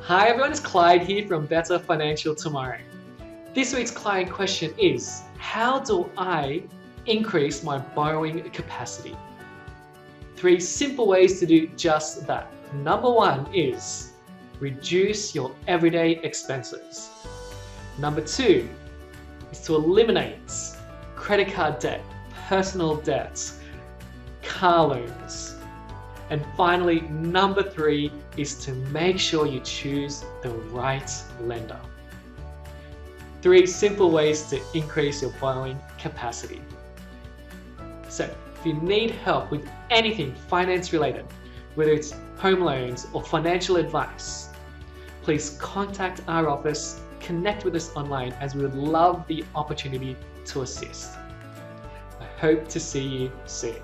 Hi everyone, it's Clyde here from Better Financial Tomorrow. This week's client question is, how do I increase my borrowing capacity? 3 simple ways to do just that. Number 1 is reduce your everyday expenses. Number 2 is to eliminate credit card debt, personal debts, car loans. And finally, number 3 is to make sure you choose the right lender. 3 simple ways to increase your borrowing capacity. So, if you need help with anything finance related, whether it's home loans or financial advice, please contact our office, connect with us online, as we would love the opportunity to assist. I hope to see you soon.